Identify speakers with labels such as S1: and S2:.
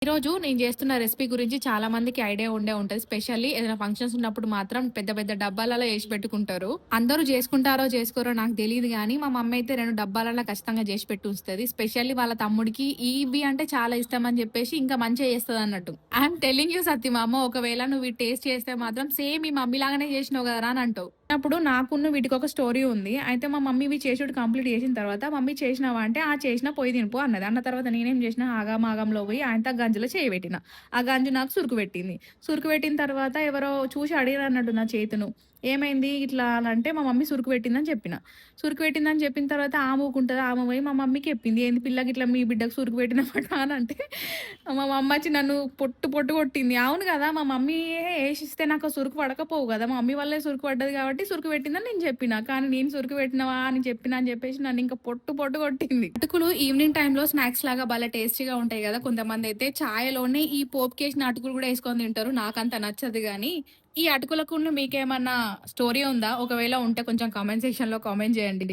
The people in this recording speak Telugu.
S1: ఈరోజు నేను చేస్తున్న రెసిపీ గురించి చాలా మందికి ఐడియా ఉండే ఉంటది. స్పెషల్లీ ఏదైనా ఫంక్షన్స్ ఉన్నప్పుడు మాత్రం పెద్ద పెద్ద డబ్బాలలో ఏసి పెట్టుకుంటారు. అందరూ చేసుకుంటారో చేసుకోరో నాకు తెలీదు గానీ, మా మమ్మీ అయితే 2 డబ్బాలలో ఖచ్చితంగా చేసి పెట్టి ఉంచుతది. స్పెషల్లీ వాళ్ళ తమ్ముడికి ఇవి అంటే చాలా ఇష్టమని చెప్పేసి ఇంకా మంచిగా చేస్తదన్నట్టు. ఐయామ్ టెల్లింగ్ యూ సత్తి మా అమ్మ ఒకవేళ నువ్వు ఇది టేస్ట్ చేస్తే మాత్రం సేమ్ మీ మమ్మీ లాగానే చేసినావు కదరా అని అంటావు. అప్పుడు నాకున్న వీటికొక స్టోరీ ఉంది. అయితే మా మమ్మీ ఇవి చేసుడు కంప్లీట్ చేసిన తర్వాత, "మమ్మీ చేసినావా?" అంటే, "ఆ! చేసినా పోయి తినుపో" అన్నది. అన్న తర్వాత నేనేం చేసినా ఆగామాగంలో పోయి ఆయనతో గంజిలో చేయి పెట్టిన. ఆ గంజి నాకు సురుకు పెట్టింది. సురుకు పెట్టిన తర్వాత ఎవరో చూసి అడిగిరన్నట్టు నా చేతును. "ఏమైంది ఇట్లా" అని అంటే, మా మమ్మీ సురుకు పెట్టిందని చెప్పిన. సురుకు పెట్టిందని చెప్పిన తర్వాత ఆమె ఊకుంటదా? ఆమె పోయి మా మమ్మీకి చెప్పింది. "ఏంది పిల్లకి ఇట్లా మీ బిడ్డకు సురుకు పెట్టినవట" అని అంటే, మా మమ్మొచ్చి నన్ను పొట్టు పొట్టు కొట్టింది. అవును కదా! మా మమ్మీయే ఏసిస్తే నాకు ఆ సురుకు పడకపోవు కదా! మా మమ్మీ వల్లే సురుకు పడ్డది కాబట్టి సురుకు పెట్టిందని నేను చెప్పిన. కానీ నేను సురుకు పెట్టినవా అని చెప్పినా అని చెప్పేసి నన్నింక పొట్టు పొట్టు కొట్టింది. అటుకులు ఈవినింగ్ టైమ్‌లో స్నాక్స్ లాగా భలే టేస్టీగా ఉంటాయి గదా! కొంతమందయితే చాయలోనే ఈ పోపుకేసిన అటుకులు గూడా యేసుకొని తింటారు. నాకంత నచ్చదు గానీ, ఈ అటుకులకును మీకేమన్నా స్టోరీ ఉందా? ఒకవేళ ఉంటే కొంచెం కామెంట్ సెక్షన్‌లో కామెంట్ జేయండి.